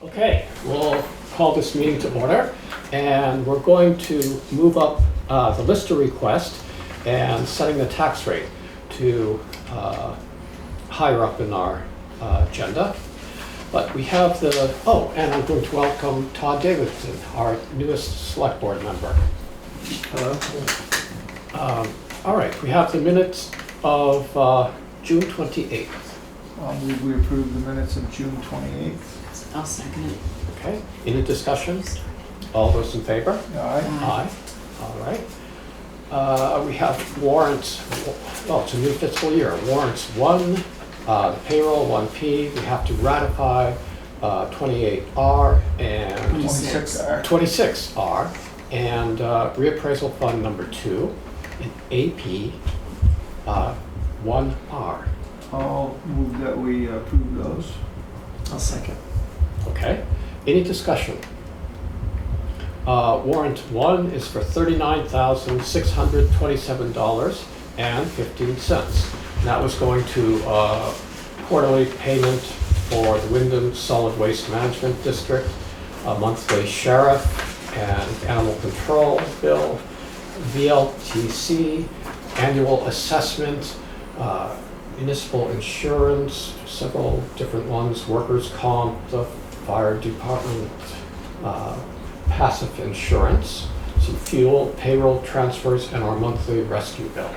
Okay, we'll call this meeting to order, and we're going to move up the lister request and setting the tax rate to higher up in our agenda. But we have and I'm going to welcome Todd Davidson, our newest select board member. Hello. All right, we have the minutes of June 28th. We approve the minutes of June 28th. I'll second it. Okay, any discussion? All those in favor? Aye. Aye. All right. We have warrants, well, it's a new fiscal year. Warrants 1, the payroll 1P, we have to ratify 28R and 26R. 26R, and reappraisal fund number 2, and AP 1R. I'll move that we approve those. I'll second. Okay, any discussion? Warrant 1 is for $39,627.15. That was going to quarterly payment for the Wyndham Solid Waste Management District, a monthly sheriff and animal control bill, VLTC, annual assessment, municipal insurance, several different ones, workers' comp, the fire department, passive insurance, some fuel, payroll transfers, and our monthly rescue bill.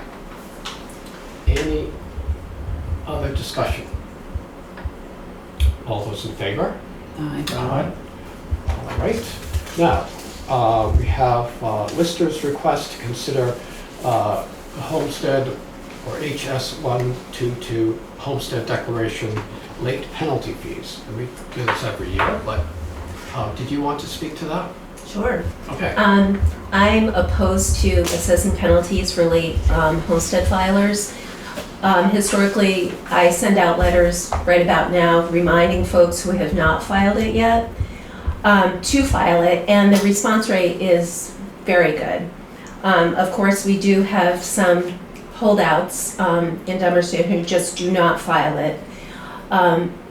Any other discussion? All those in favor? Aye. Aye. All right. Now, we have listers request to consider Homestead or HS 122 Homestead Declaration late penalty fees. And we do this every year, but did you want to speak to that? Sure. Okay. I'm opposed to assessing penalties for late homestead filers. Historically, I send out letters right about now reminding folks who have not filed it yet to file it, and the response rate is very good. Of course, we do have some holdouts in Dummerston who just do not file it.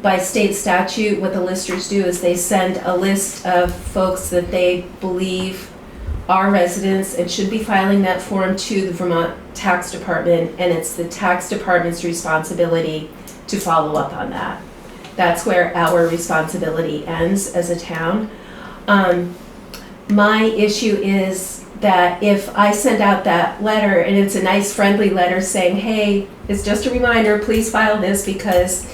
By state statute, what the listers do is they send a list of folks that they believe are residents and should be filing that form to the Vermont Tax Department, and it's the tax department's responsibility to follow up on that. That's where our responsibility ends as a town. My issue is that if I send out that letter and it's a nice friendly letter saying, hey, it's just a reminder, please file this because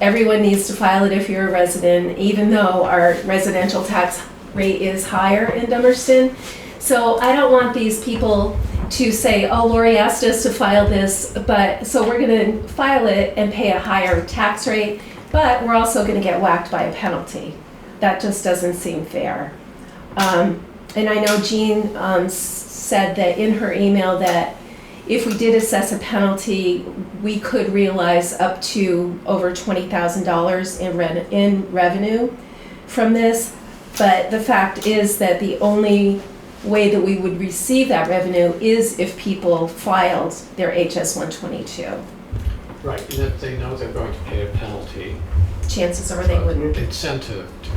everyone needs to file it if you're a resident, even though our residential tax rate is higher in Dummerston. So I don't want these people to say, oh, Lori asked us to file this, but so we're gonna file it and pay a higher tax rate, but we're also gonna get whacked by a penalty. That just doesn't seem fair. And I know Jean said that in her email that if we did assess a penalty, we could realize up to over $20,000 in revenue from this. But the fact is that the only way that we would receive that revenue is if people filed their HS 122. Right, and if they know they're going to pay a penalty, Chances are they wouldn't. incentive to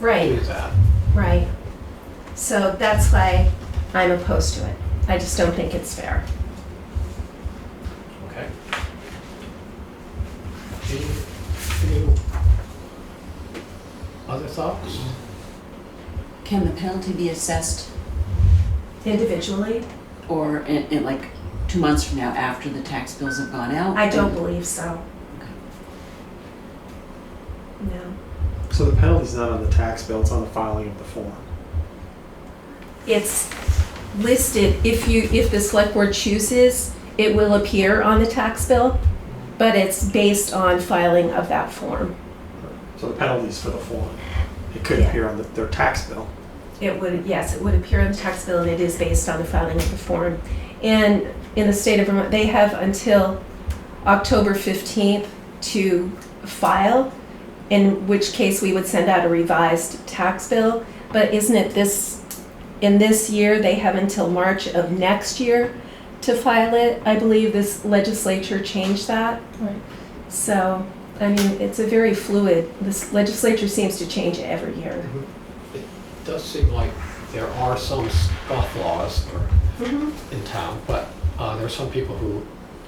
Right, do that. right. So that's why I'm opposed to it. I just don't think it's fair. Okay. Any other thoughts? Can the penalty be assessed Individually, or in like 2 months from now after the tax bills have gone out? I don't believe so. Okay. No. So the penalty's not on the tax bill, it's on the filing of the form. It's listed, if the select board chooses, it will appear on the tax bill, but it's based on filing of that form. So the penalty's for the form. It could Yeah. appear on their tax bill. It would, yes, it would appear on the tax bill, and it is based on the filing of the form. And in the state of Vermont, they have until October 15th to file, in which case we would send out a revised tax bill. But isn't it in this year, they have until March of next year to file it? I believe this legislature changed that. Right. So I mean, it's a very fluid, this legislature seems to change every year. It does seem like there are some scofflaws in town, but there are some people who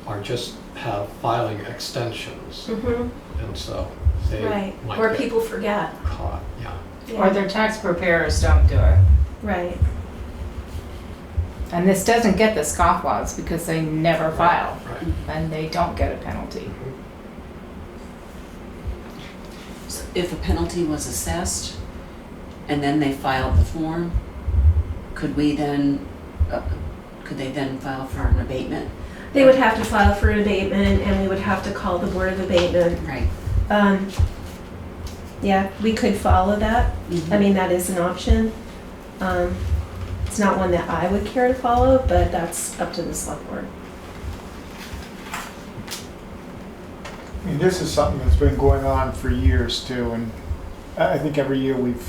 are just have filing extensions, and so they Right, might or get people forget. caught, yeah. Yeah. Or their tax preparers don't do it. Right, And this doesn't get the scofflaws because they never file Right. and they don't get a penalty. So if a penalty was assessed and then they filed the form, could they then file for an abatement? they would have to file for an abatement and we would have to call the Board of Abatement. Right. Yeah, we could follow that. I mean, that is an option. It's not one that I would care to follow, but that's up to the select board. I mean, this is something that's been going on for years too, and I think every year we've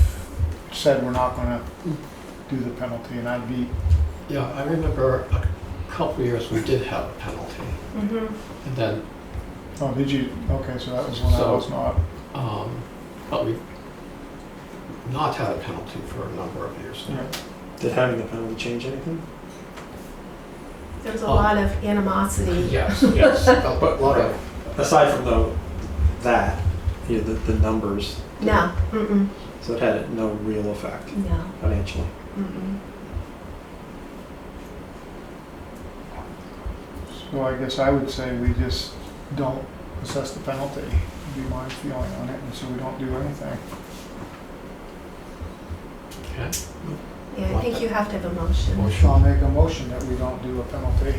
said we're not gonna do the penalty, and I'd be, Yeah, I remember a couple of years we did have a penalty, and then, oh, did you? Okay, so that was when I So- was not. but we've not had a penalty for a number of years now. Yeah. Did having the penalty change anything? There's a lot of animosity. Yes, yes, a lot of, Aside from that, the numbers. No, So it had no real effect no, financially. So I guess I would say we just don't assess the penalty, would be my feeling on it, and so we don't do anything. okay. Yeah, I think you have to have a motion. So I'll make a motion that we don't do a penalty.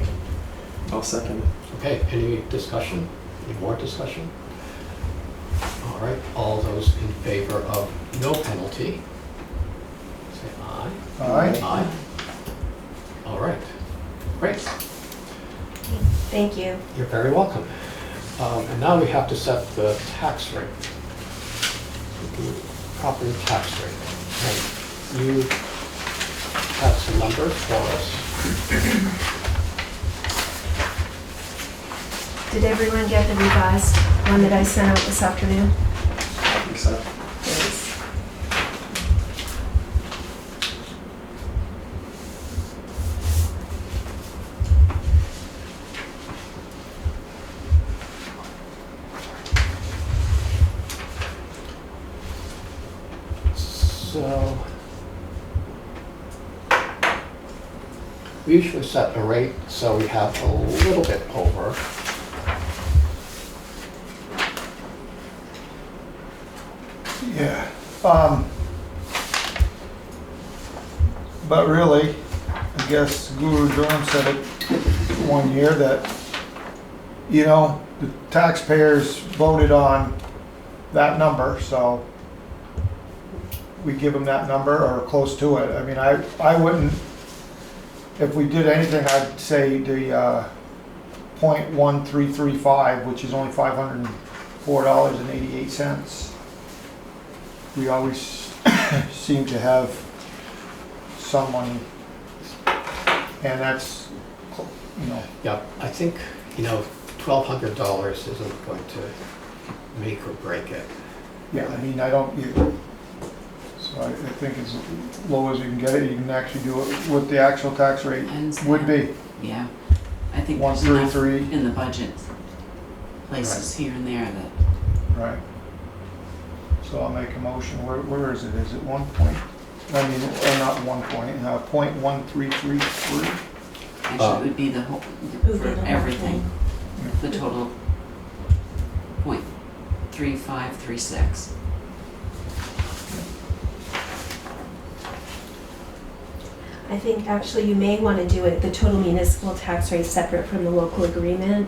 I'll second it. Okay, any discussion? Any more discussion? All right, all those in favor of no penalty, say aye. Aye. Aye. All right, great. Thank you. You're very welcome. And now we have to set the tax rate. The property tax rate. And you have some numbers for us. Did everyone get the revised one that I sent out this afternoon? I think so. Yes. So, we usually set a rate so we have a little bit over. Yeah. But really, I guess Guru Durham said it one year that, you know, the taxpayers voted on that number, so we give them that number or close to it. I mean, I wouldn't, if we did anything, I'd say the .1335, which is only $504.88. We always seem to have some money, and that's, you know, Yeah, I think, $1,200 isn't going to make or break it. yeah, I mean, I don't, so I think as low as you can get it, you can actually do it what the actual tax rate would be. Yeah, I think there's enough 133, in the budget places here and there that, right. So I'll make a motion, where is it? Is it 1 point? I mean, or not 1 point, .1333? actually it would be the whole, It would for be the whole everything, Yeah. the total .3536. I think actually you may want to do it, the total municipal tax rate separate from the local agreement.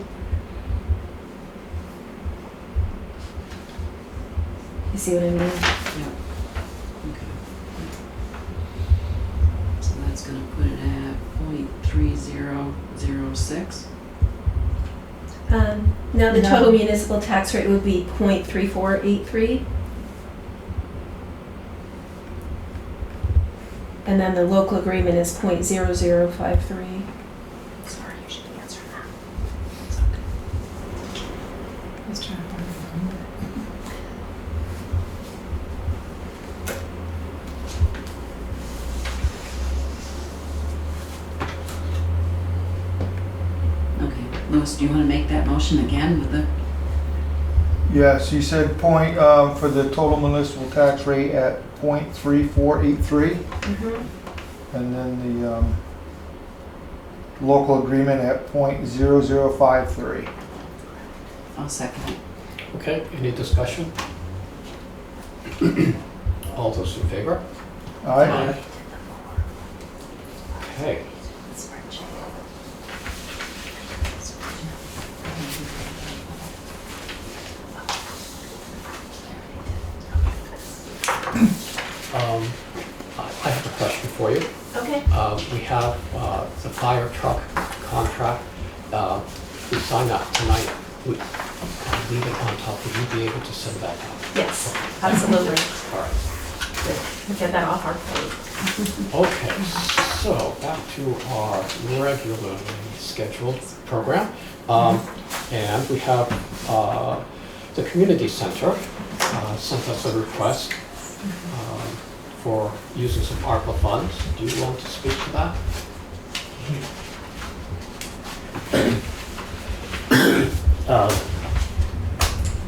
You see what I mean? Yep. Okay. So that's gonna put it at .3006. No, the No. total municipal tax rate would be .3483. And then the local agreement is .0053. Sorry, you should answer that. It's okay. I was trying to find the number. Louis, do you wanna make that motion again with the, Yes, you said point, for the total municipal tax rate at .3483, and then the, local agreement at .0053. I'll second it. Okay, any discussion? All those in favor? Aye. Okay, I have a question for you. Okay. We have the fire truck contract. We signed that tonight. I'll leave it on top. Would you be able to send that out? Yes, absolutely. All right. We'll get that off our plate. Okay, so back to our regularly scheduled program. And we have the community center sent us a request for using some ARPA funds. Do you want to speak to that?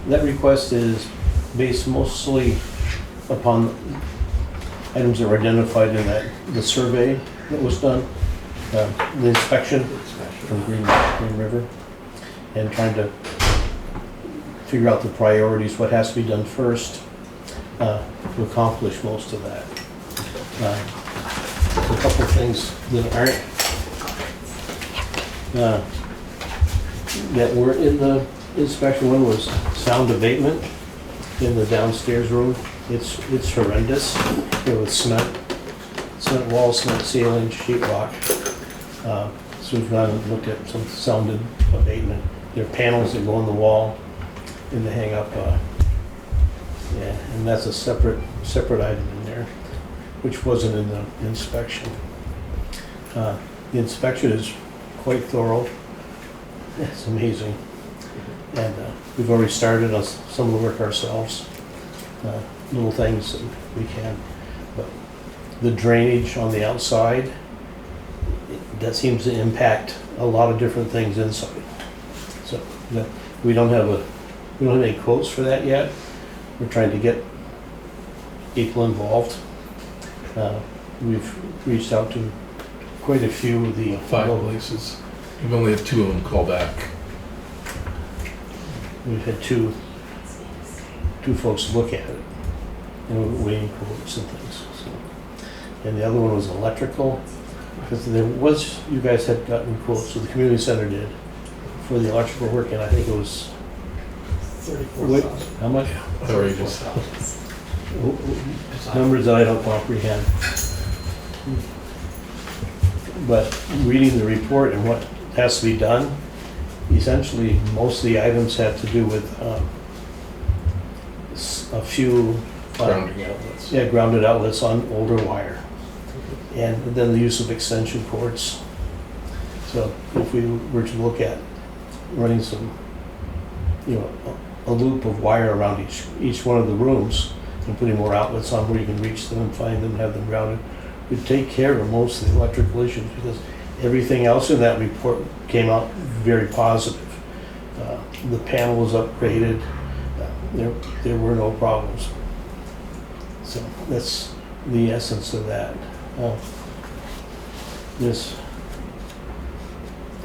That request is based mostly upon items that were identified in the survey that was done, the inspection from Green River, and trying to figure out the priorities, what has to be done first to accomplish most of that. A couple of things that aren't that were in the inspection. One was sound abatement in the downstairs room. It's horrendous. It was cement walls, cement ceiling, sheetrock. So we've gone and looked at some sound abatement. There are panels that go on the wall in the hang up. Yeah, and that's a separate item in there, which wasn't in the inspection. The inspection is quite thorough. It's amazing. And we've already started on some of the work ourselves. Little things that we can. But the drainage on the outside, that seems to impact a lot of different things inside. So we don't have any quotes for that yet. We're trying to get people involved. We've reached out to quite a few of the 5 places. We've only had 2 of them call back. We've had two folks look at it, and we're waiting quotes and things. So. And the other one was electrical, because you guys had gotten quotes, so the community center did, for the electrical work, and I think it was how much? Outrageous. Numbers that I don't comprehend. But reading the report and what has to be done, essentially most of the items have to do with a few Grounding outlets. Yeah, grounded outlets on older wire, and then the use of extension cords. So if we were to look at running some, a loop of wire around each one of the rooms and putting more outlets on where you can reach them and find them, have them grounded, would take care of most of the electrical issues, because everything else in that report came out very positive. The panel was upgraded. There were no problems. So that's the essence of that.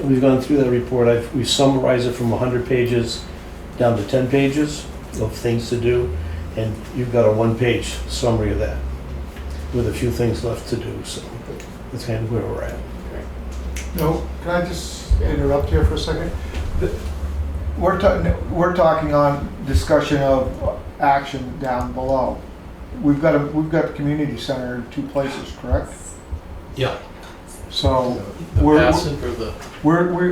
We've gone through that report. We summarized it from 100 pages down to 10 pages of things to do, and you've got a 1-page summary of that with a few things left to do. So that's kind of where we're at. No, can I just interrupt here for a second? We're talking on discussion of action down below. We've got the community center in 2 places, correct? Yeah. So The we're passive or the...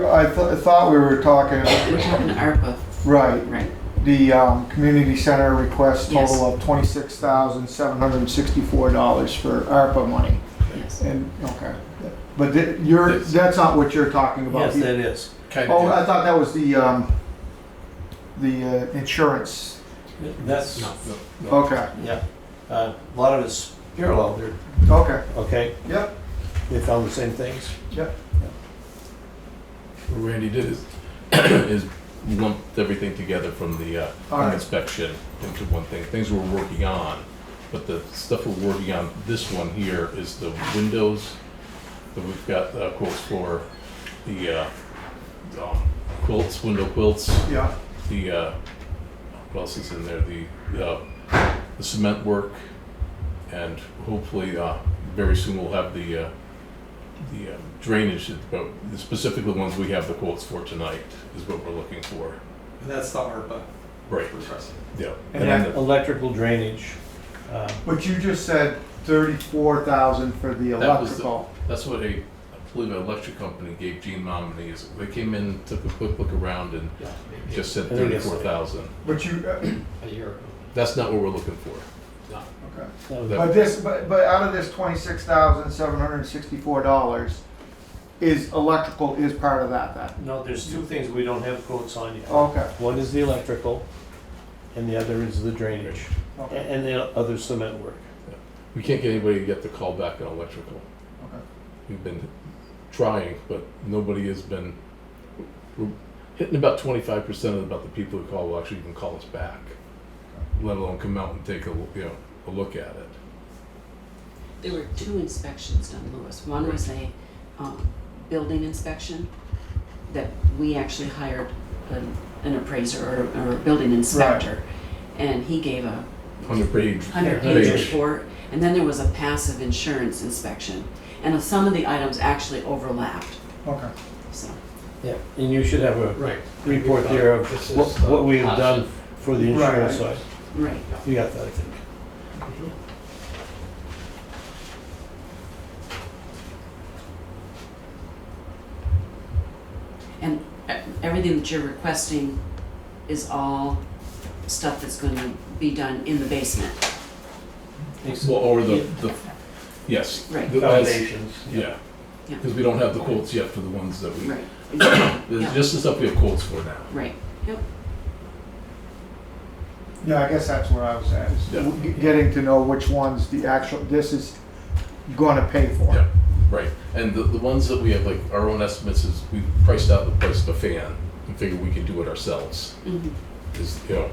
I thought we were talking We're talking ARPA, right. right? The community center request Yes. total of $26,764 for ARPA money. Yes. And okay, but that's not what you're talking about. Yes, that is. Kind Oh, of. I thought that was the insurance. That's No. Okay. yeah. A lot of it's parallel there. Okay. Okay, Yep. they found the same things. Yep. What Randy did is is lumped everything together from the All home right. inspection into one thing. Things we're working on, but the stuff we're working on, this one here is the windows that we've got quotes for, the quilts, window quilts, Yeah, the what else is in there? The cement work, and hopefully very soon we'll have the drainage. But specifically the ones we have the quotes for tonight is what we're looking for. And that's the ARPA Right. request. Yeah. And then that- Electrical drainage, but you just said 34,000 for the That was the- electrical. that's what I believe an electric company gave Gene Momini. They came in, took a quick look around, and Yeah, maybe just said I think it's- 34,000. But you, a year ago. That's not what we're looking for. No. okay. that was- But this, but out of this $26,764 is electrical is part of that then? no, there's two things we don't have quotes on yet. Okay, One is the electrical, and the other is the drainage, okay, and the other cement work. We can't get anybody to get the call back on electrical. okay. We've been trying, but nobody has been, we're hitting about 25% of about the people who call will actually even call us back, let alone come out and take a look at it. There were 2 inspections done, Louis. One was a building inspection that we actually hired an appraiser or a building inspector. And he gave a 100-page 100-page report. And then there was a passive insurance inspection. And some of the items actually overlapped, Okay. so. Yeah, and you should have a Right. report there of This is, what we have done passive. for the insurance Right. side. Right. You got that, I think. And everything that you're requesting is all stuff that's going to be done in the basement. Well, or the yes. Right. The- Foundations. Yeah. Yeah. Because we don't have the quotes yet for the ones that we, Right. there's Yeah. just the stuff we have quotes for now. Right. Yep. Yeah, I guess that's where I was at, is Yeah. getting to know which ones the actual, this is gonna pay for. Yeah. Right, and the ones that we have, like, our own estimates is, we priced out the price of a fan and figured we could do it ourselves, Mhm. is, Mhm.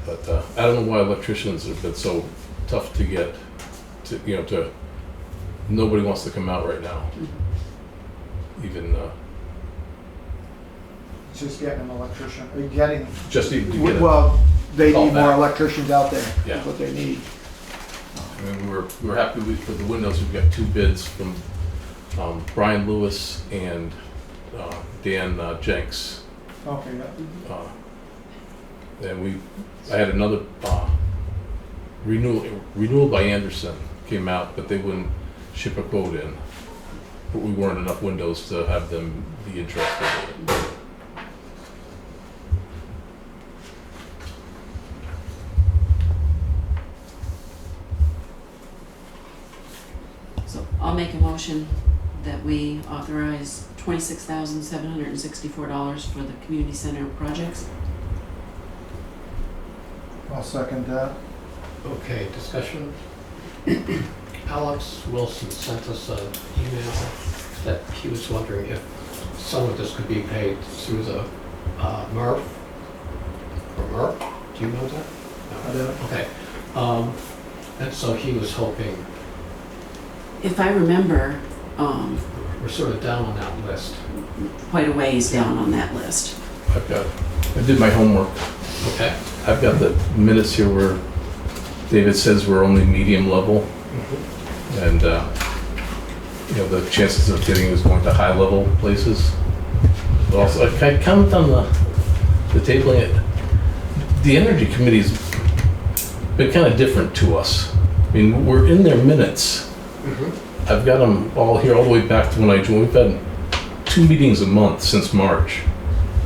but, I don't know why electricians have been so tough to get, to, nobody wants to come out right now, Mhm. even, It's just getting an electrician, getting, just even to get it. well, they Call need more back. electricians out there, Yeah. is what they need. I mean, we're happy with, for the windows, we've got 2 bids from, Brian Lewis and, Dan Jenks. Okay, yeah. And I had another renewal by Anderson came out, but they wouldn't ship a quote in. But we weren't enough windows to have them be interested in it. So I'll make a motion that we authorize $26,764 for the community center projects. I'll second that. Okay, discussion. Alex Wilson sent us an email that he was wondering if some of this could be paid through the MERP. Or MERP, do you know that? I don't. Okay, and so he was hoping, If I remember, we're sort of down on that list. quite a ways down on that list. I did my homework. Okay. I've got the minutes here where David says we're only medium level, and, the chances of getting is going to high level places. But also, I comment on the tabling it. The Energy Committee's been kind of different to us. I mean, we're in their minutes. I've got them all here all the way back to when I joined. We've had 2 meetings a month since March.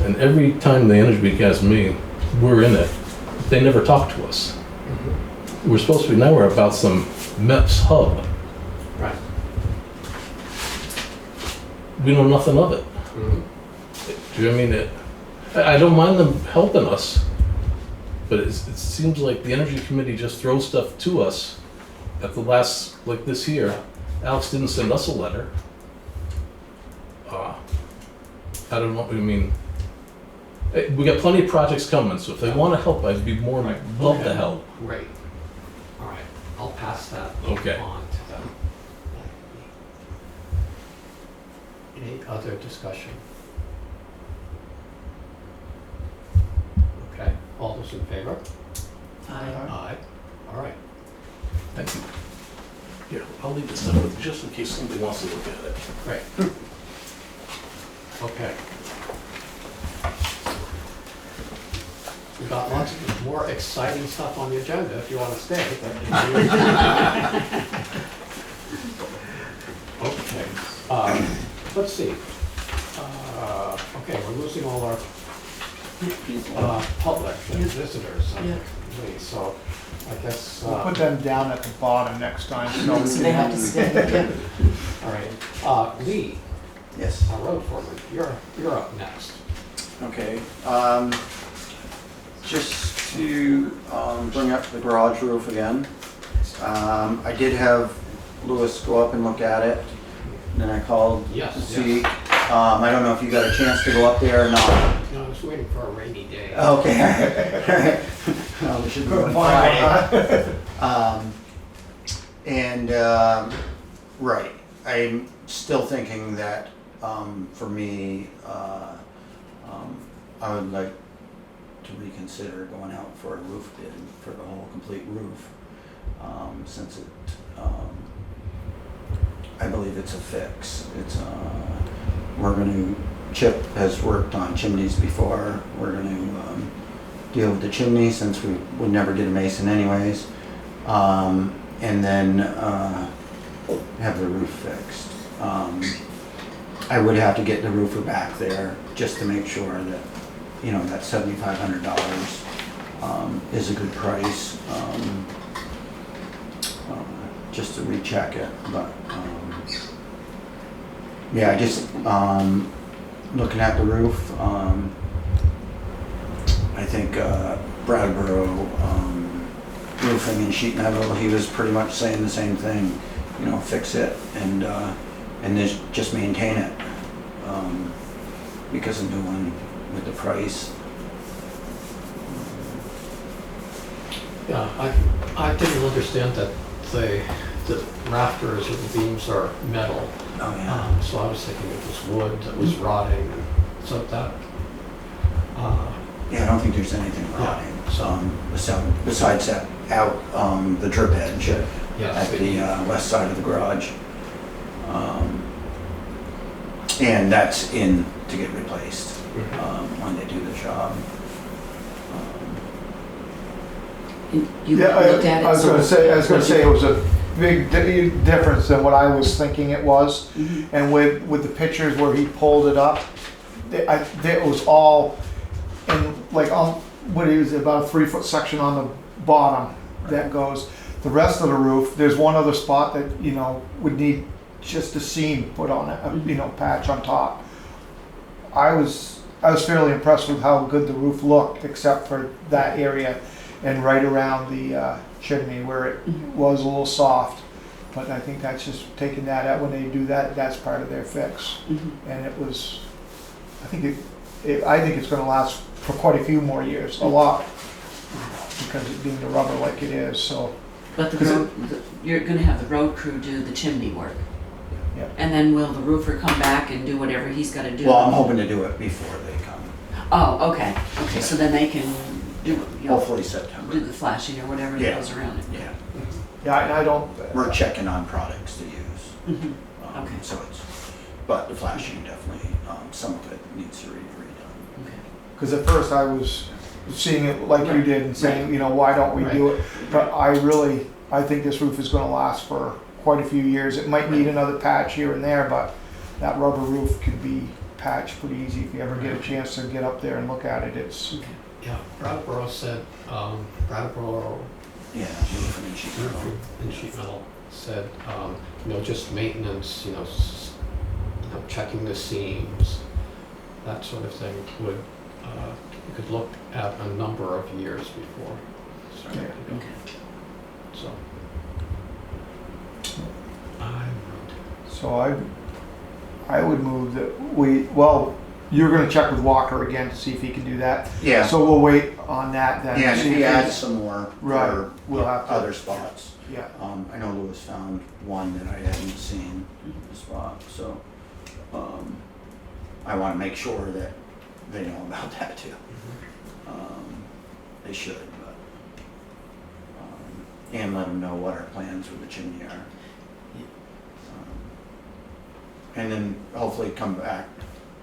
And every time the Energy Week has me, we're in it. They never talk to us. We're supposed to be, now we're about some MEPS hub. Right. We know nothing of it. Do you know what I mean? I don't mind them helping us, but it seems like the Energy Committee just throws stuff to us at the last, like this year. Alex didn't send us a letter. I don't know, I mean, we got plenty of projects coming, so if they wanna help, I'd be more Right. love Okay. to help. Great. All right, I'll pass that Okay. on to them. Any other discussion? Okay, all those in favor? Aye. All right. Thank you. Here, I'll leave this stuff with you just in case somebody wants to look at it. Great. Okay. We've got lots of more exciting stuff on the agenda if you want to stay. Okay, let's see. Okay, we're losing all our public visitors. Yeah. So I guess, We'll put them down at the bottom next time, so. So they have to stay, yeah. all right. Lee, Yes, our road foreman, you're up next. okay. Just to bring up the garage roof again. I did have Lewis go up and look at it. Then I called Yes, to see. I don't know if you got a chance to go up there or not. No, I was waiting for a rainy day. Okay. We should be on Friday. Right, I'm still thinking that, for me, I would like to reconsider going out for a roof bid for the whole complete roof, since it, I believe it's a fix. It's, we're gonna, Chip has worked on chimneys before, we're gonna, deal with the chimney since we would never get a mason anyways, and then, have the roof fixed. I would have to get the roofer back there just to make sure that, you know, that $7,500 is a good price, just to recheck it, but, yeah, just, looking at the roof, I think, Brattleboro, roofing and sheet metal, he was pretty much saying the same thing, you know, fix it and just maintain it, because a new one with the price. Yeah, I didn't understand that the rafters or the beams are metal. Oh, yeah. So I was thinking it was wood that was rotting, so that, Yeah, I don't think there's anything rotting, besides that out, the drip edge at yes. the west side of the garage. And that's in to get replaced, when they do the job. You Yeah, looked at it. I was gonna say it was a big difference than what I was thinking it was. Mhm. And with the pictures where he pulled it up, it was all in like what is it, about a 3-foot section on the bottom that goes. The rest of the roof, there's one other spot that, you know, would need just a seam put on it, you know, patch on top. I was fairly impressed with how good the roof looked, except for that area and right around the chimney where it was a little soft. But I think that's just taking that out, when they do that, that's part of their fix. And it was, I think it's gonna last for quite a few more years, a lot, because it being the rubber like it is, so. But you're gonna have the road crew do the chimney work. Yeah. And then will the roofer come back and do whatever he's gotta do? Well, I'm hoping to do it before they come, Oh, okay, so then they can do, you know, hopefully do September. the flashing or whatever Yeah. goes around it. Yeah, Yeah, and I don't. we're checking on products to use. Mhm. Okay. So but the flashing definitely, some of it needs to be redone. Okay. Because at first I was seeing it like you did and saying, you know, why don't we do it? But I think this roof is gonna last for quite a few years. It might need another patch here and there, but that rubber roof can be patched pretty easy if you ever get a chance to get up there and look at it. It's, Yeah, Brattleboro said, Brattleboro Yeah, roofing and sheet metal. Roofing and sheet metal said, you know, just maintenance, you know, checking the seams, that sort of thing would, you could look at a number of years before starting to go. Okay. So. so I would move that you're gonna check with Walker again to see if he can do that. Yeah. So we'll wait on that then. Yeah, and See if he if adds some more Right, for we'll have to- other spots. Yeah, I know Lewis found one that I hadn't seen the spot, so, I wanna make sure that they know about that too. They should, but, and let them know what our plans with the chimney are. And then hopefully come back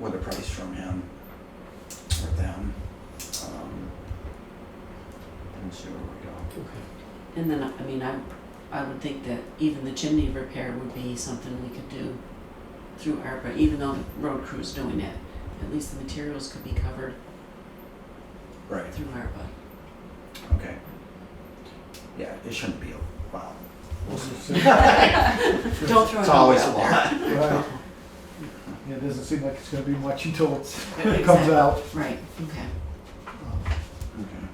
with a price from him or them, and see where we go. Okay. And then, I mean, I would think that even the chimney repair would be something we could do through ARPA, even though the road crew's doing it. At least the materials could be covered Right, through ARPA. okay. Yeah, it shouldn't be a, wow. we'll see. Don't throw It's it always a out there. lot. Right. Yeah, it doesn't seem like it's gonna be much until it Exactly. comes out. Right, okay. Okay.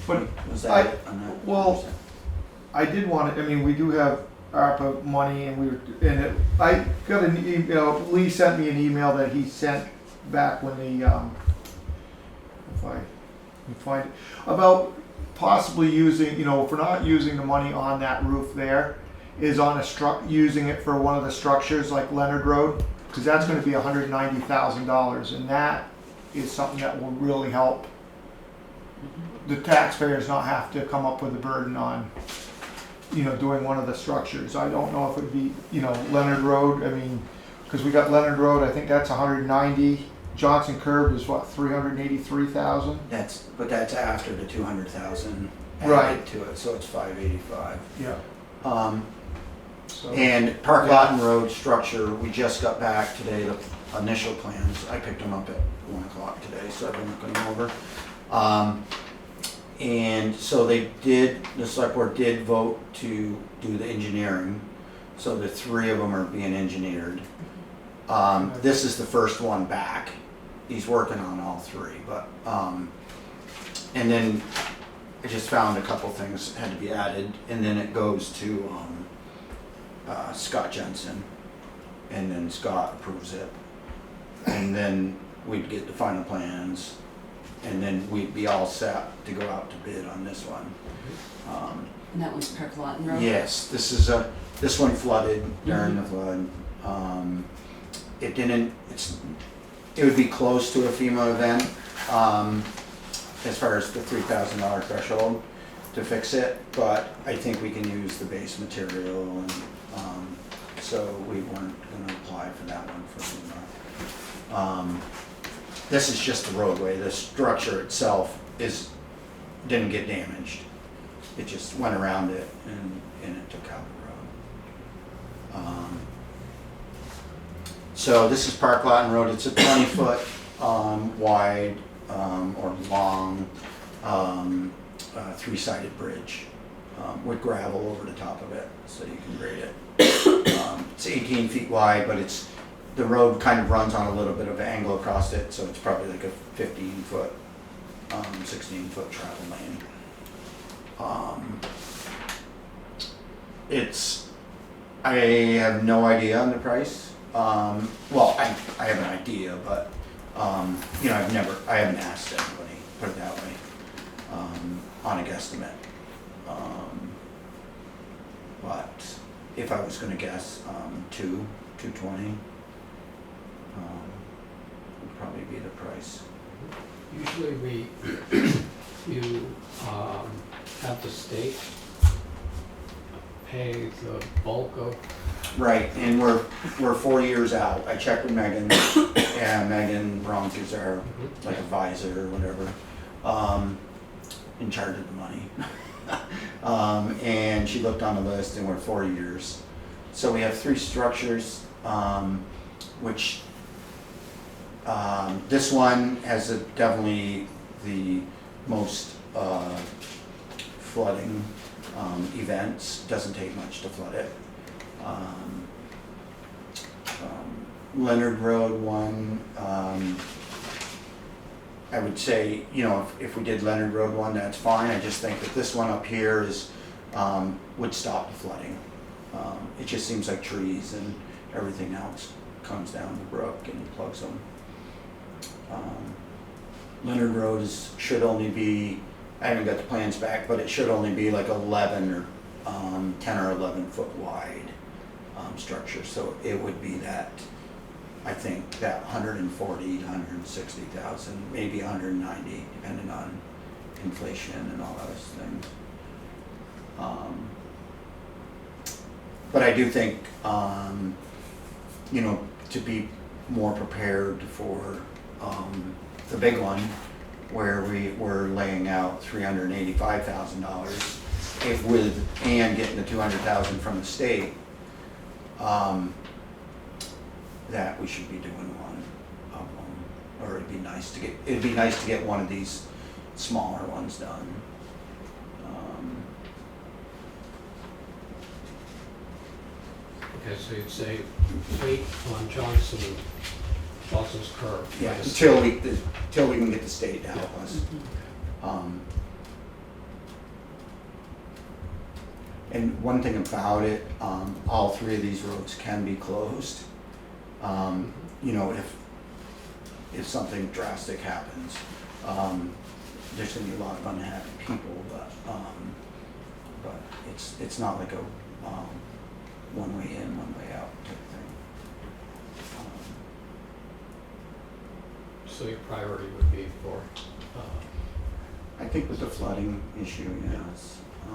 But Was that it on that? well, I did want to, I mean, we do have ARPA money and I got an email, Lee sent me an email that he sent back when the, if I can find it, about possibly using, you know, if we're not using the money on that roof there, is on using it for one of the structures like Leonard Road, because that's gonna be $190,000, and that is something that will really help the taxpayers not have to come up with a burden on, you know, doing one of the structures. I don't know if it'd be, you know, Leonard Road, I mean, because we got Leonard Road, I think that's 190. Johnson Curb is what, 383,000? But that's after the 200,000 Right. added to it, so it's 585. Yeah. So. And Park Lawton Road structure, we just got back today, the initial plans. I picked them up at 1 o'clock today, so I've been looking them over. And so the select board did vote to do the engineering. So the 3 of them are being engineered. This is the first one back. He's working on all 3, but, and then I just found a couple things had to be added, and then it goes to, Scott Jensen, and then Scott approves it. And then we'd get the final plans, and then we'd be all set to go out to bid on this one. And that was Park Lawton Road? Yes, this one flooded during the flood. It would be close to a FEMA event, as far as the $3,000 threshold to fix it, but I think we can use the base material, and, so we weren't gonna apply for that one for FEMA. This is just the roadway. The structure itself didn't get damaged. It just went around it and it took out the road. So this is Park Lawton Road. It's a 20-foot wide or long 3-sided bridge with gravel over the top of it, so you can grade it. It's 18 feet wide, but the road kind of runs on a little bit of an angle across it, so it's probably like a 15-foot, 16-foot travel lane. I have no idea on the price. Well, I have an idea, but, you know, I haven't asked anybody, put it that way, on a guesstimate. But if I was gonna guess, 220, would probably be the price. Usually you have the state pay the bulk of. Right, and we're 4 years out. I checked with Megan, and Megan Bronk is our like advisor or whatever, in charge of the money. And she looked on the list, and we're 4 years. So we have 3 structures, which this one has definitely the most flooding events. Doesn't take much to flood it. Leonard Road one, I would say, you know, if we did Leonard Road one, that's fine. I just think that this one up here would stop the flooding. It just seems like trees and everything else. comes down the brook and plugs them. Leonard Road should only be, I haven't got the plans back, but it should only be like 11 or 10 or 11 foot wide structure. So it would be that, I think, that 140 to 160,000, maybe 190, depending on inflation and all those things. But I do think, you know, to be more prepared for the big one, where we were laying out $385,000 and getting the 200,000 from the state, that we should be doing one of them, or it'd be nice to get one of these smaller ones done. Okay, so you'd say wait on Johnson's curve. Yeah, right? until we can get the state to help us. And one thing about it, all three of these roads can be closed. You know, if something drastic happens, there's gonna be a lot of unhappy people, but it's not like a one way in, one way out type thing. So your priority would be for, I think with the flooding issue, yes. I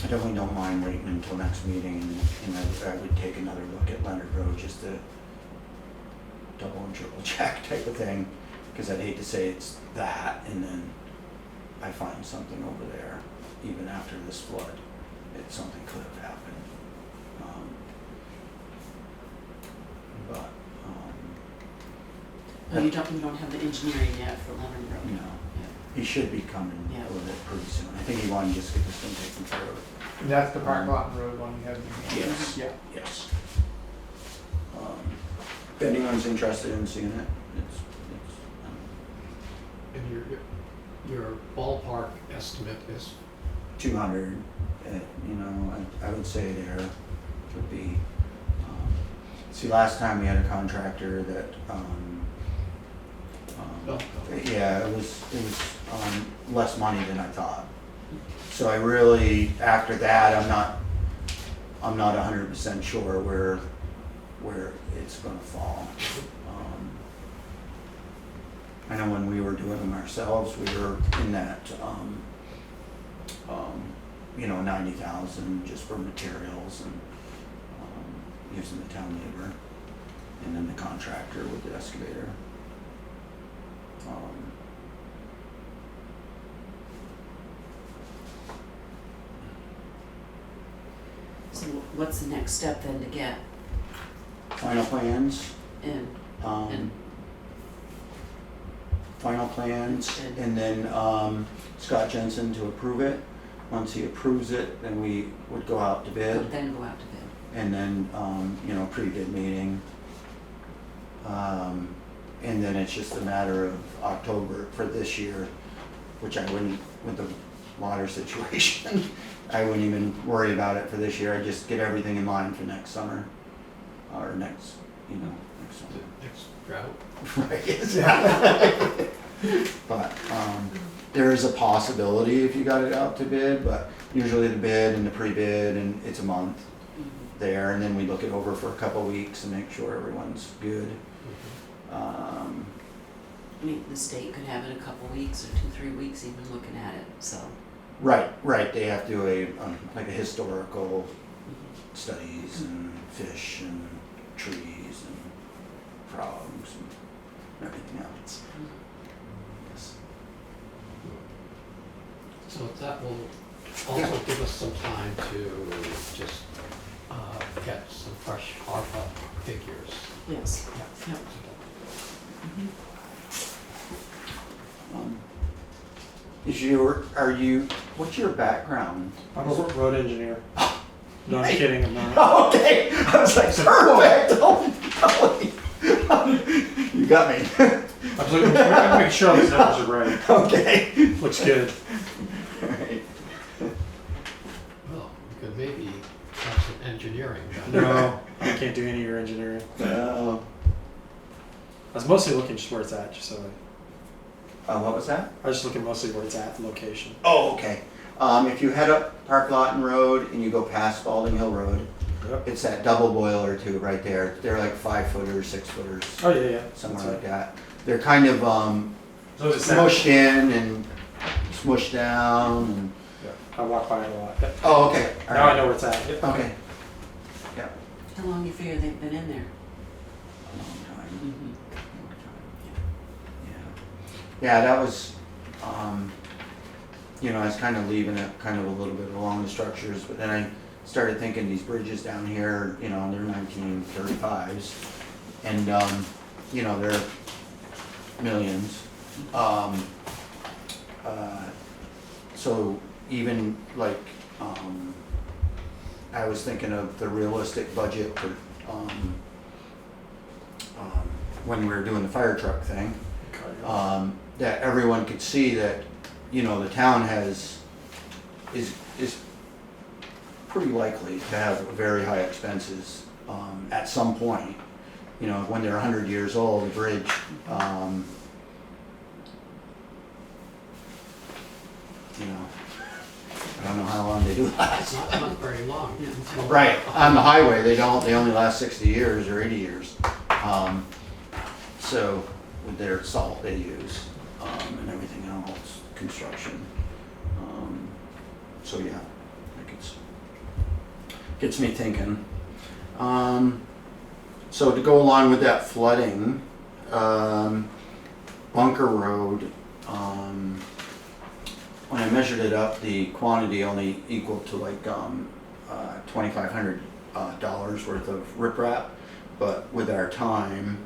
definitely don't mind waiting until next meeting, and I would take another look at Leonard Road just to double and triple check type of thing, because I'd hate to say it's that and then I find something over there, even after this flood, something could have happened. Oh, you don't have the engineering yet for Leonard Road? No, he should be coming Yeah. a little bit pretty soon. I think he wanted to just get this thing taken care of. And that's the parking lot and road one you have. Yes. Yeah. Yes. If anyone's interested in seeing it, it's and your ballpark estimate is 200. You know, I would say there would be. See, last time we had a contractor that. Yeah, it was less money than I thought. So I really, after that, I'm not 100% sure where it's going to fall. I know when we were doing them ourselves, we were in that, you know, 90,000 just for materials and using the town labor, and then the contractor with the excavator. So what's the next step then to get Final plans, in? final plans, And- and then Scott Jensen to approve it. Once he approves it, then we would go out to bid, Then go out to bid. and then, you know, pre-bid meeting. And then it's just a matter of October for this year, which I wouldn't, with the water situation, I wouldn't even worry about it for this year. I'd just get everything in line for next summer, or next, you know, next summer. next drought. Right, yes. But there is a possibility if you got it out to bid, but usually the bid and the pre-bid, and it's a month there, and then we look it over for a couple of weeks and make sure everyone's good. I mean, the state could have it in a couple weeks or 2-3 weeks even looking at it, so. Right, they have to do like a historical studies and fish and trees and frogs and everything else. Yes. So that will also give us some time to just get some fresh ARPA figures. Yes. Yeah. Yep. What's your background? I'm a road engineer. No, I'm kidding, I'm not. Okay, I was like, perfect. Oh, you got me. I was looking, to make sure these numbers are right. Okay. Looks good. Alright. Well, we could maybe have some engineering done. No, I'm I can't do any of your engineering. Uh, I was mostly looking just where it's at, just so what was that? I was just looking mostly where it's at, the location. Oh, okay. If you head up Park Lawton Road and you go past Spalding Hill Road, Yep. it's that double boiler tube right there. They're like 5-footers, 6-footers, Oh, yeah, yeah. somewhere That's like that. They're kind of So is that? smushed in and smushed down. And, Yeah, I walk by it a lot. Yep. oh, okay. All Now I right. know where it's at. Yep. Okay. How long you figure they've been in there? A long time. Mm-hmm. Yeah, that was, I was kind of leaving it kind of a little bit along the structures, but then I started thinking these bridges down here, they're 1935s, and, they're millions. So even like, I was thinking of the realistic budget for, when we were doing the fire truck thing. Okay. That everyone could see that, the town is pretty likely to have very high expenses, at some point. When they're 100 years old, the bridge, I don't know how long they do last. Not very long. Right, on the highway, they only last 60 years or 80 years. So with their salt they use, and everything else, construction. So yeah, gets me thinking. So to go along with that flooding, Bunker Road, when I measured it up, the quantity only equaled to like $2,500 worth of riprap, but with our time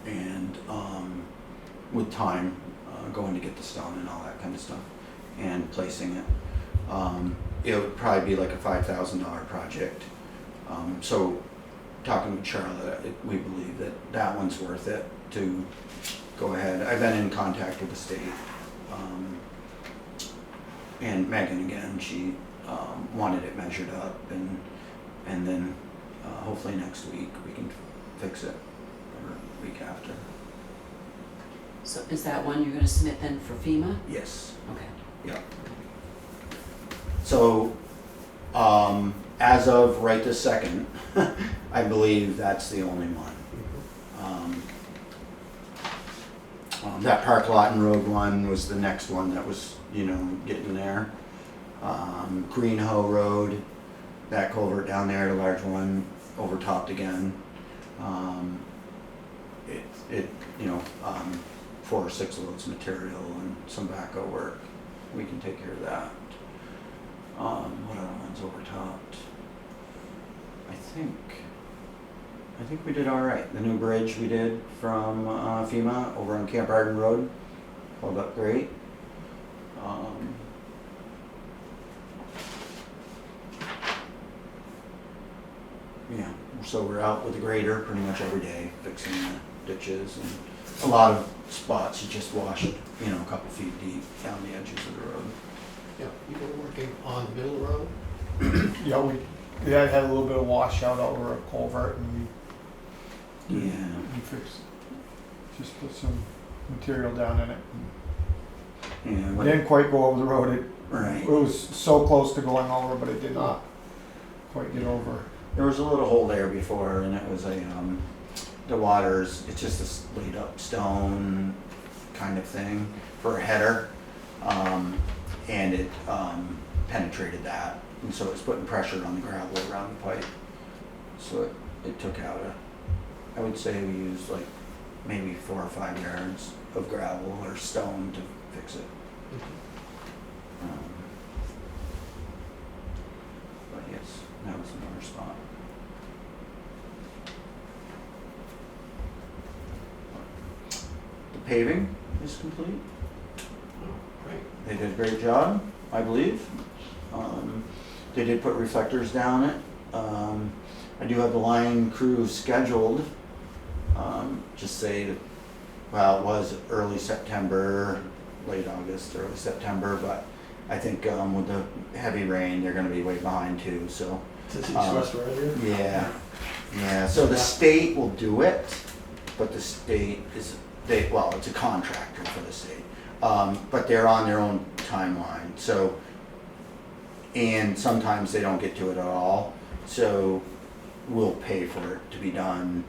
and going to get the stone and all that kind of stuff and placing it, it would probably be like a $5,000 project. So talking with Charlotte, we believe that one's worth it to go ahead. I've been in contact with the state. And Megan again, she wanted it measured up, and then hopefully next week we can fix it, or week after. So is that one you're gonna submit then for FEMA? Yes. Okay. Yeah. So, as of right this second, I believe that's the only one. That Park Lawton Road one was the next one that was, getting there. Green Hoe Road, that culvert down there, the large one, overtopped again. It 4 or 6 loads material and some backhoe work. We can take care of that. What other ones overtopped? I think we did all right. The new bridge we did from FEMA over on Camp Arden Road held up great. Yeah, so we're out with the grader pretty much every day fixing the ditches, and a lot of spots you just wash it, a couple feet deep down the edges of the road. Yeah, you were working on Middle Road? Yeah, we had a little bit of washout over a culvert, and Yeah. we fixed, just put some material down in it. Yeah, It didn't quite go over the road. right. It was so close to going over, but it did not quite get over. There was a little hole there before, and it was the waters, it's just this laid up stone kind of thing for a header. And it penetrated that, and so it's putting pressure on the gravel around the pipe. So it took out I would say we used like maybe 4 or 5 yards of gravel or stone to fix it. But yes, that was another spot. The paving is complete. Great. They did a great job, I believe. They did put reflectors down it. I do have the line crew scheduled. Just say that, well, it was early September, late August, early September, but I think with the heavy rain, they're going to be way behind too. So To East-West Road here? Yeah, so the state will do it, but the state is, well, it's a contractor for the state. But they're on their own timeline, so, and sometimes they don't get to it at all, so we'll pay for it to be done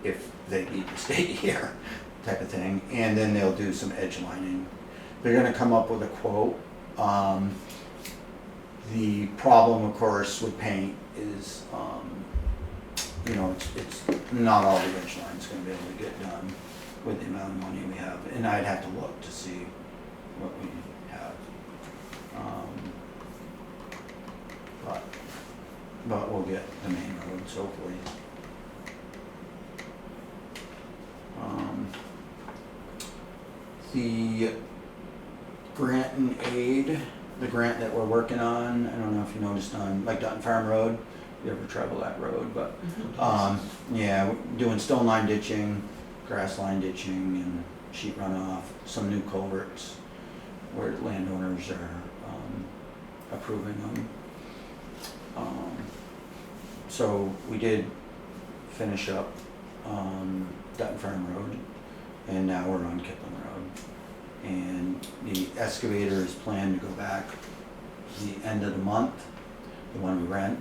if they beat the state here, type of thing. And then they'll do some edge lining. They're gonna come up with a quote. The problem, of course, with paint is, you know, it's not all the edge line's gonna be able to get done with the amount of money we have, and I'd have to look to see what we have. But we'll get the main roads hopefully. The grant and aid, the grant that we're working on, I don't know if you noticed on like Dutton Farm Road, you ever travel that road, but yeah, we're doing stone line ditching, grass line ditching, and sheet runoff, some new culverts where landowners are approving them. So we did finish up Dutton Farm Road, and now we're on Kipling Road. And the excavator is planned to go back the end of the month, the one we rent.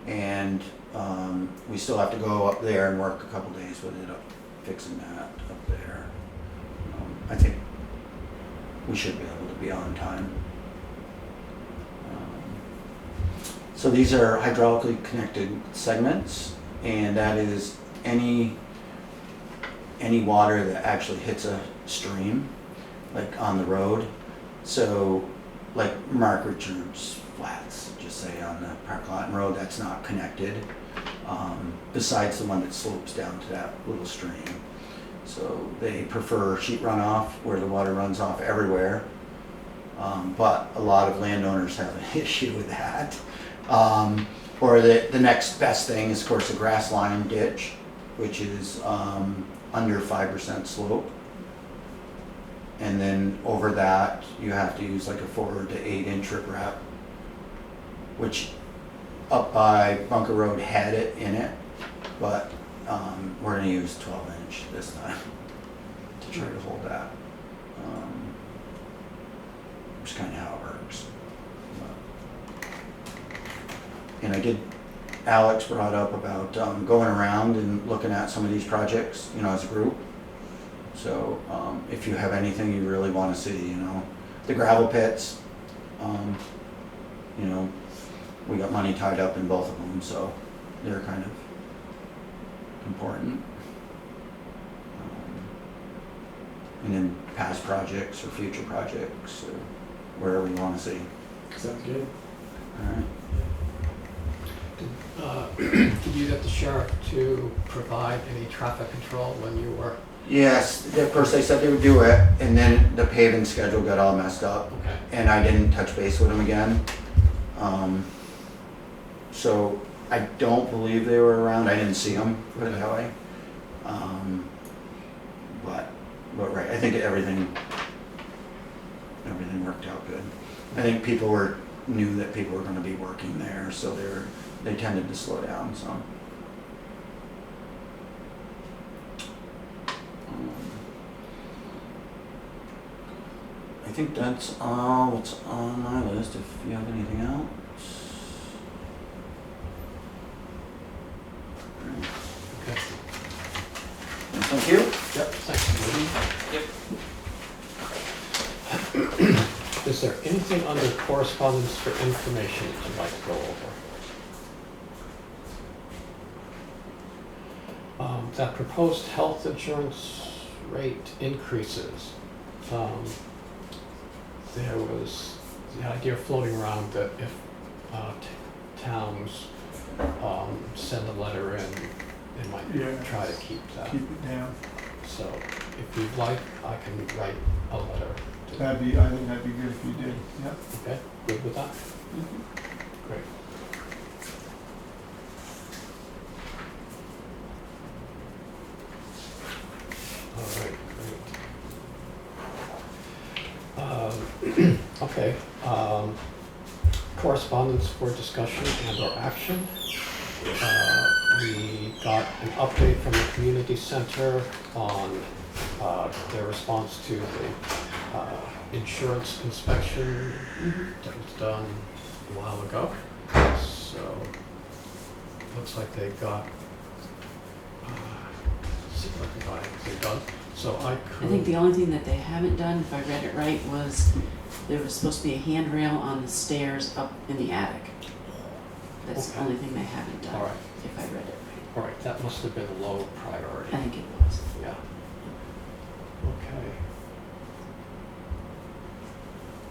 And we still have to go up there and work a couple days with it, fixing that up there. I think we should be able to be on time. So these are hydraulically connected segments, and that is any water that actually hits a stream, like on the road. So like Mark Richards Flats, just say on the Park Lawton Road, that's not connected, besides the one that slopes down to that little stream. So they prefer sheet runoff where the water runs off everywhere, but a lot of landowners have an issue with that. Or the next best thing is, of course, a grass line ditch, which is under 5% slope. And then over that, you have to use like a 4 to 8 inch riprap, which up by Bunker Road had it in it, but we're gonna use 12 inch this time to try to hold that. Which is kind of how it works. And I did, Alex brought up about going around and looking at some of these projects, you know, as a group. So if you have anything you really want to see, you know, the gravel pits, you know, we got money tied up in both of them, so they're kind of important. And then past projects or future projects or wherever you want to see. Sounds good. All right. Did you get the sheriff to provide any traffic control when you were? Yes, of course they said they would do it, and then the paving schedule got all messed up, Okay. and I didn't touch base with them again. So I don't believe they were around. I didn't see them, put it that way. But right, I think everything worked out good. I think people knew that people were going to be working there, so they tended to slow down some. I think that's all that's on my list. If you have anything else. Okay. Thank you. Yep, thanks. Yep. Is there anything under correspondence for information that you'd like to go over? That proposed health insurance rate increases. There was the idea floating around that if towns send a letter in, they might try to keep that. Keep it down. So if you'd like, I can write a letter. I think that'd be good if you did, yep. Okay, good with that? Great. All right, great. Okay, correspondence for discussion and or action. We got an update from the community center on their response to the insurance inspection that was done a while ago. So looks like they got everything done. So I think the only thing that they haven't done, if I read it right, was there was supposed to be a handrail on the stairs up in the attic. That's the only thing they haven't done, All right. if I read it right. All right, that must have been a low priority. I think it was. Yeah. Okay.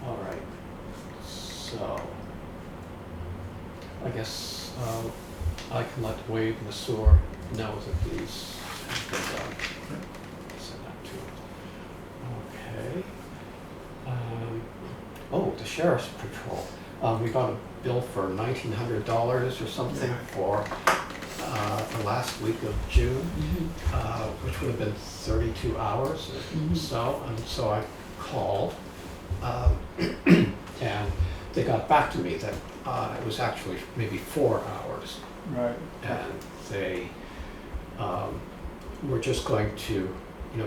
All right. So, I guess I can let Wade and the sewer know that these have been done. Send that to him. Okay. Oh, the sheriff's patrol. We got a bill for $1,900 or something for the last week of June, which would have been 32 hours or so. And so I called, and they got back to me that it was actually maybe 4 hours. Right. And they were just going to,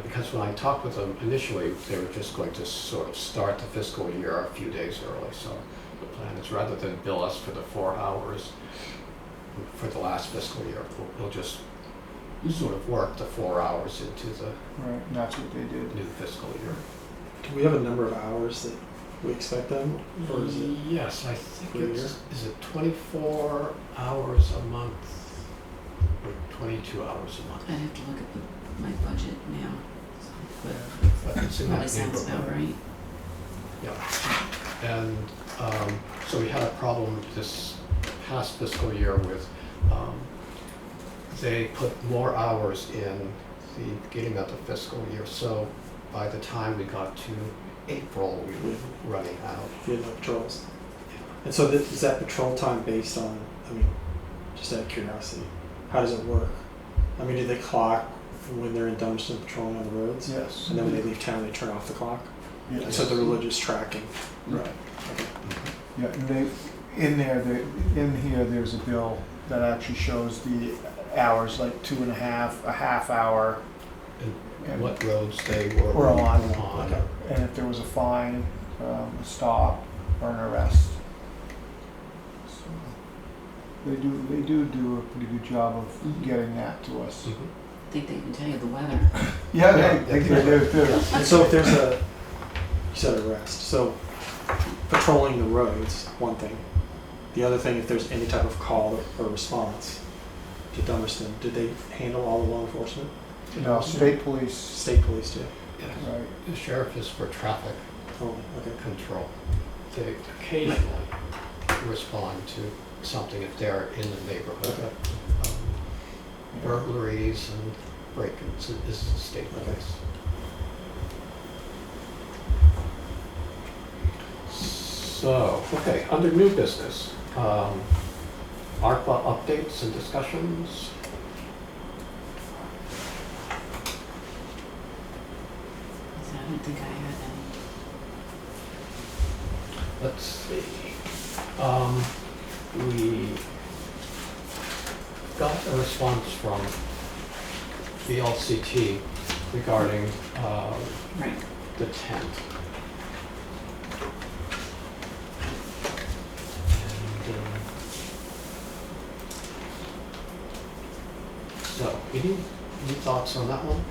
because when I talked with them initially, they were just going to sort of start the fiscal year a few days early. So the plan is, rather than bill us for the 4 hours for the last fiscal year, we'll just sort of work the 4 hours into the Right, and that's what they did. new fiscal year. Do we have a number of hours that we expect them? Or is it? Yes, I think For a is it 24 hours a month or 22 hours a month? I'd have to look at my budget now, But it's in probably that sounds about neighborhood. right. Yeah. And so we had a problem this past fiscal year with, they put more hours in the beginning of the fiscal year. So by the time we got to April, we were running out. If you have no patrols. And so is that patrol time based on, just out of curiosity, how does it work? Do they clock when they're in Dummerston patrolling on the roads? Yes. And then when they leave town, they turn off the clock? Yes. And so the religious tracking. Right. Okay. Yeah, and in here, there's a bill that actually shows the hours, like 2.5, a half hour. And what roads they were Were on. on. And if there was a fine, a stop, or an arrest. So they do a pretty good job of getting that to us. Mhm. I think they can tell you the weather. Yeah, they do too. And so if there's you said arrest, so patrolling the roads, one thing. The other thing, if there's any type of call or response to Dummerston, did they handle all the law enforcement? No, state police. State police too? Yes. Right. The sheriff is for traffic Oh, okay. control. They occasionally respond to something if they're in the neighborhood. Okay. Burglaries and break-ins is the state police. So, okay, under new business, ARPA updates and discussions. I don't think I had any. Let's see. We got a response from VLCT regarding Right. the tent. And, so, any thoughts on that one?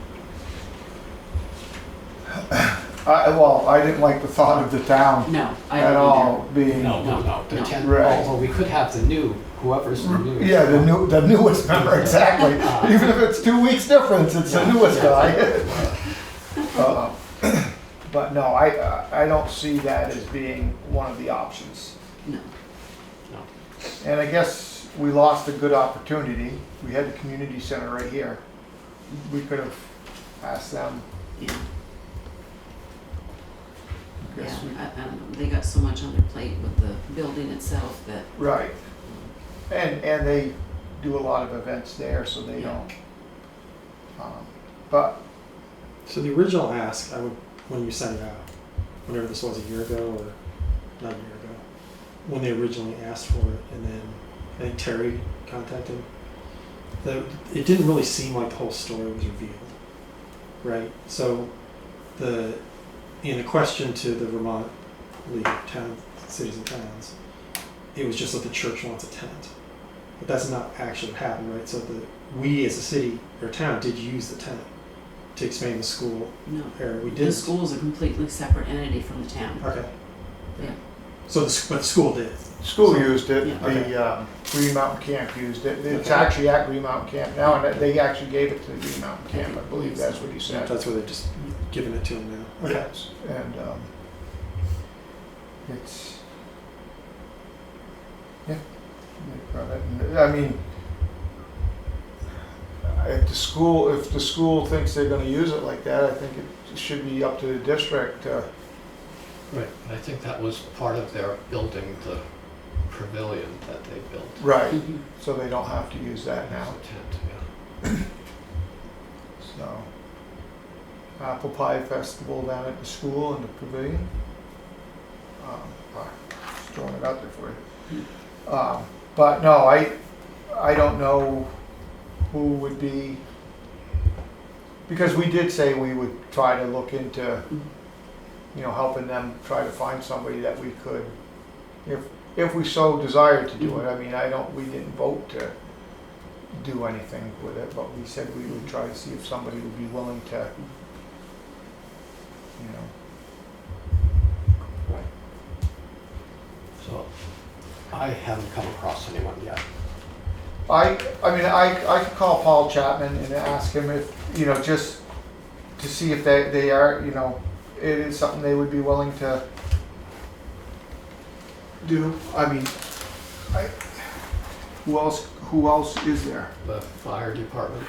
I didn't like the thought of the town No, I at don't all being. No, the No. tent, Right. although we could have the new, whoever's the new. Yeah, the newest member, exactly. Even if it's 2 weeks difference, it's the newest guy. But no, I don't see that as being one of the options. No. And I guess we lost a good opportunity. We had the community center right here. We could have asked them. Yeah. I Yeah, guess we- I don't know. They got so much on their plate with the building itself that, Right. And they do a lot of events there, so they don't. But So the original ask, when you sent it out, whenever this was, a year ago or not a year ago, when they originally asked for it, and then I think Terry contacted. It didn't really seem like the whole story was revealed, right? So in a question to the Vermont League of Town, Cities and Towns, it was just that the church wants a tenant. But that's not actually what happened, right? So we as a city or town did use the tenant to expand the school. No. Or we The did. school is a completely separate entity from the town. Okay. Yeah. So but the school did. School used it, Yeah. the Green Mountain Camp used it. It's Okay. actually at Green Mountain Camp now, and they actually gave it to the Green Mountain Camp, I believe that's what he said. That's where they're just giving it to them now. Okay. Yes, and it's, yeah, I mean, if the school thinks they're gonna use it like that, I think it should be up to the district. Right, but I think that was part of their building the pavilion that they built. Right, Mhm. so they don't have to use that As now, a tent, so. Apple Pie Festival down at the school in the pavilion. Just throwing it out there for you. But no, I don't know who would be, because we did say we would try to look into, helping them try to find somebody that we could, if we so desired to do it. I mean, we didn't vote to do anything with it, but we said we would try to see if somebody would be willing to, Right. So I haven't come across anyone yet. I mean, I could call Paul Chapman and ask him if, just to see if they are, it is something they would be willing to do. I mean, who else is there? The fire department.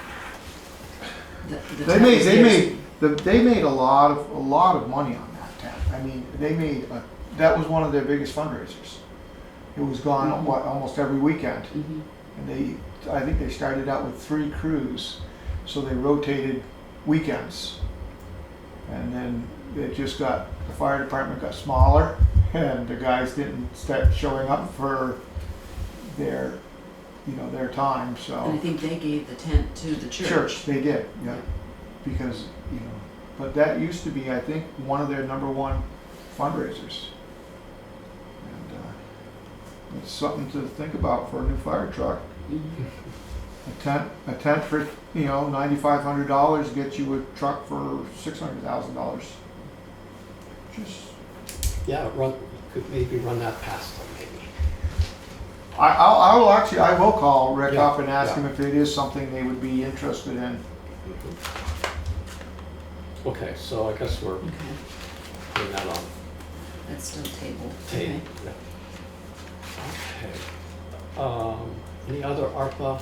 The They town made, is they theirs. made, they made a lot of money on that tent. I mean, that was one of their biggest fundraisers. It was gone, almost every weekend. Mhm. And I think they started out with 3 crews, so they rotated weekends. And then the fire department got smaller, and the guys didn't start showing up for their time, so. And I think they gave the tent to the church. Church, they did, yeah, because, but that used to be, I think, one of their #1 fundraisers. And it's something to think about for a new fire truck. Mhm. A tent for, $9,500 gets you a truck for $600,000. Just, Yeah, could maybe run that past them, maybe. I will call Rick Yeah, up and ask yeah. him if it is something they would be interested in. Okay, so I guess we're Okay, putting that on that's still tabled. tape. Okay. Okay. Any other ARPA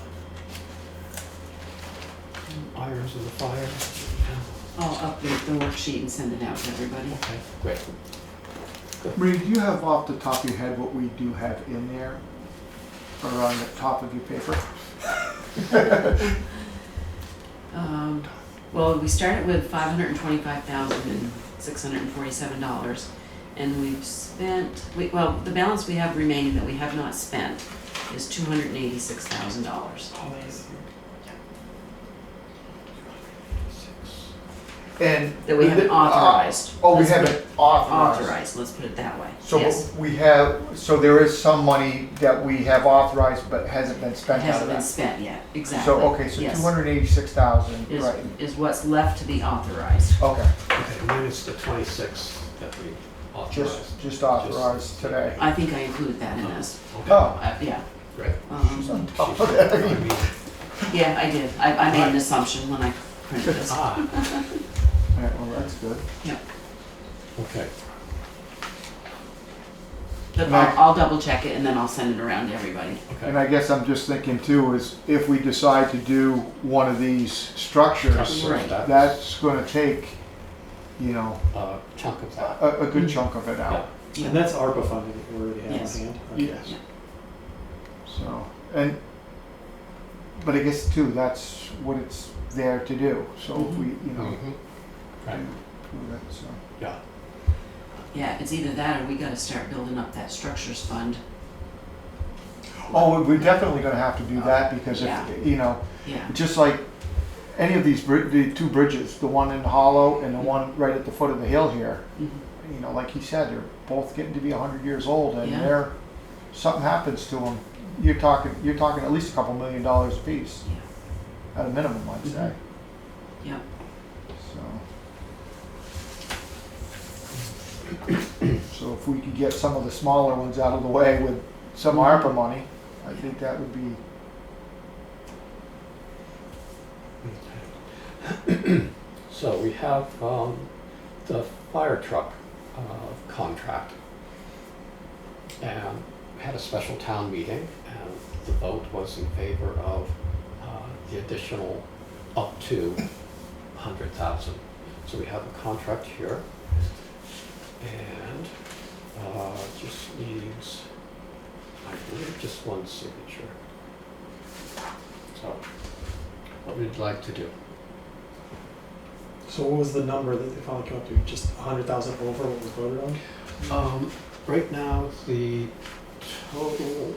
irons in the fire? I'll update the worksheet and send it out to everybody. Okay, great. Marie, do you have off the top of your head what we do have in there? Or on the top of your paper? Well, we started with $525,647, and we've spent, the balance we have remaining that we have not spent is $286,000. And That we haven't authorized. Oh, we Let's put- haven't authorized. Authorized, let's put it that way. So Yes. so there is some money that we have authorized but hasn't been It spent out of hasn't been that. spent yet, exactly. So, okay, so Yes. 286,000, right, Is what's left to be authorized. okay, Okay, and then it's the 26 that we authorized. just authorized today. I think I included that in this. Okay, Oh, Yeah. great. she's on Um, top of that. I mean, Yeah, I did. I made an assumption when I printed this. ah, Alright, well, that's good. okay. But I'll double check it and then I'll send it around to everybody. And Okay. I guess I'm just thinking too, is if we decide to do one of these structures, Right. that's gonna take, Chunk of that. a good chunk of it out. And that's ARPA funding that we already have Yes. on hand. Okay. Yes. So, but I guess too, that's what it's there to do, so if we, Mhm. Right, do that, so. yeah. Yeah, it's either that or we gotta start building up that structures fund. Oh, we're definitely gonna have to do that because Yeah. if, you know, Yeah, just like any of these, the two bridges, the one in Hollow and the one right at the foot of the hill here, mhm, you know, like he said, they're both getting to be 100 years old and Yeah. they're, something happens to them, you're talking at least a couple $1 million a piece, yeah, at a minimum, I'd say, yeah. so. So if we could get some of the smaller ones out of the way with some ARPA money, I think that would be, So we have the fire truck contract. And we had a special town meeting, and the vote was in favor of the additional up to 100,000. So we have a contract here, and just needs, I believe, just one signature. So, what would you like to do? So what was the number that they finally came up to? Just 100,000 over what was voted on? Right now, the total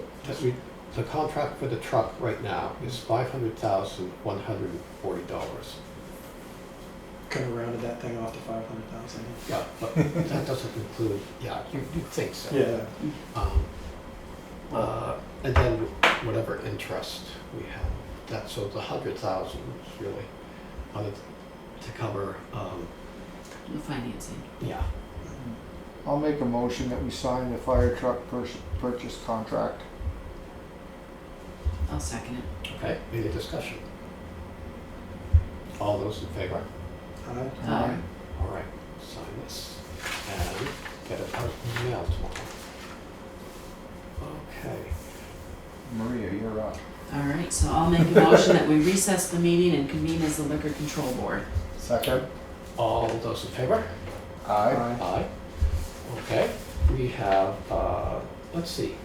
the contract for the truck right now is $500,140. Kind of rounded that thing off to 500,000. Yeah, but that doesn't include, yeah, you think so. Yeah. And then whatever interest we have, so the 100,000 is really to cover, The financing. yeah. I'll make a motion that we sign the fire truck purchase contract. I'll second it. Okay, any discussion? All those in favor? Aye. All right, sign this and get it out in the mail tomorrow. Okay. Maria, you're up. All right, so I'll make a motion that we recess the meeting and convene as the Liquor Control Board. Second. All those in favor? Aye. Aye. Okay, we have, let's see,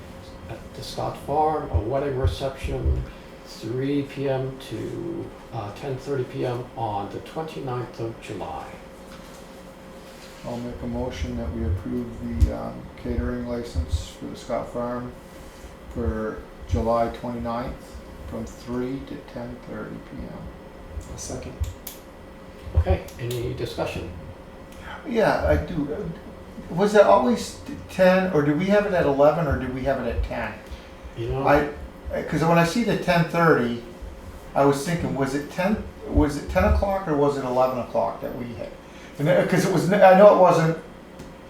at the Scott Farm, a wedding reception, 3 p.m. to 10:30 p.m. on the 29th of July. I'll make a motion that we approve the catering license for the Scott Farm for July 29th from 3 to 10:30 p.m. A second. Okay, any discussion? Yeah, I do. Was it always 10, or did we have it at 11, or did we have it at 10? You know, Because when I see the 10:30, I was thinking, was it 10 o'clock or was it 11 o'clock that we had? Because it was, I know it wasn't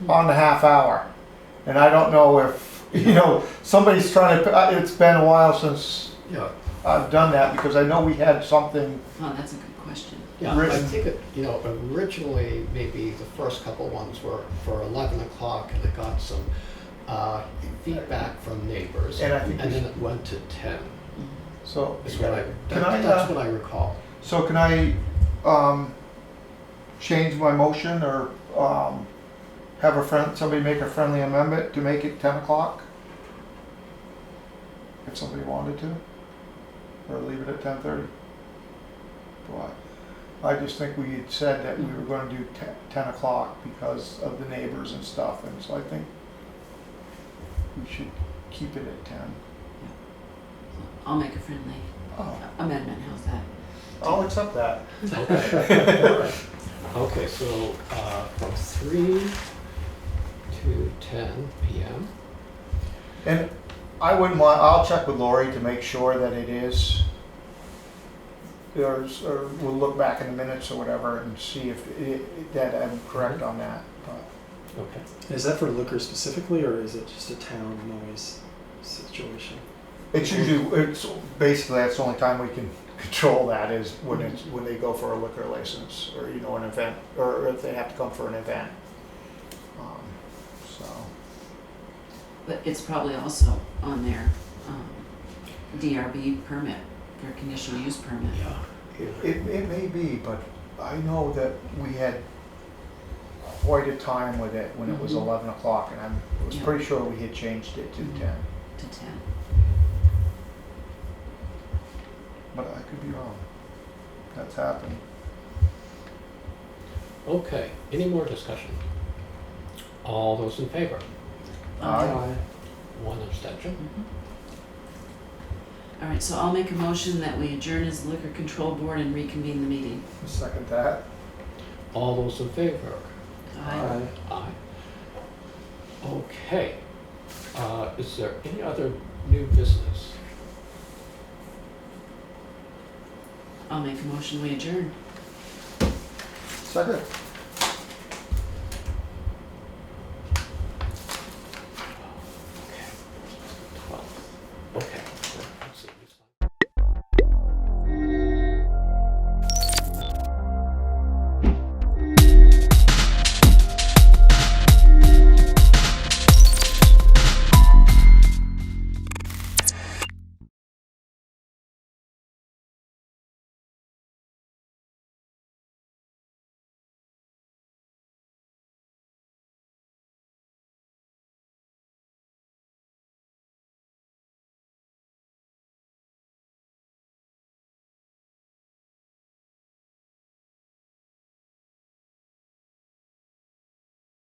on the half hour, and I don't know if, you know, somebody's trying to, it's been a while since yeah, I've done that, because I know we had something, Oh, that's a good question. yeah, I Written. think it, you know, originally maybe the first couple ones were for 11 o'clock and it got some feedback from neighbors. And I think and we then it went to 10. so. Is what Can I, that's what I recall. So can I change my motion, or have somebody make a friendly amendment to make it 10 o'clock? If somebody wanted to? Or leave it at 10:30? But I just think we had said that we were going to do 10 o'clock because of the neighbors and stuff, and so I think we should keep it at 10. I'll make a friendly Oh, amendment, how's that? I'll accept that. Okay. All right. Okay, so from 3 to 10 p.m. And I wouldn't want, I'll check with Lori to make sure that it is, or we'll look back in the minutes or whatever and see if that I'm correct on that. But Okay. Is that for liquor specifically, or is it just a town noise situation? it's usually, basically, that's the only time we can control that is when they go for a liquor license, or, you know, an event, or if they have to come for an event. So, But it's probably also on their DRB permit, their conditional use permit. Yeah. it may be, but I know that we had quite a time with it when it was Mhm. 11 o'clock, and I was Yeah. pretty sure we had changed it to Mhm. 10, To 10. but I could be wrong. That's happened. Okay, any more discussion? All those in favor? Aye. One abstention. All right, so I'll make a motion that we adjourn as the Liquor Control Board and reconvene the meeting. Second that. All those in favor? Aye. Aye. Okay. Is there any other new business? I'll make a motion, we adjourn. Second.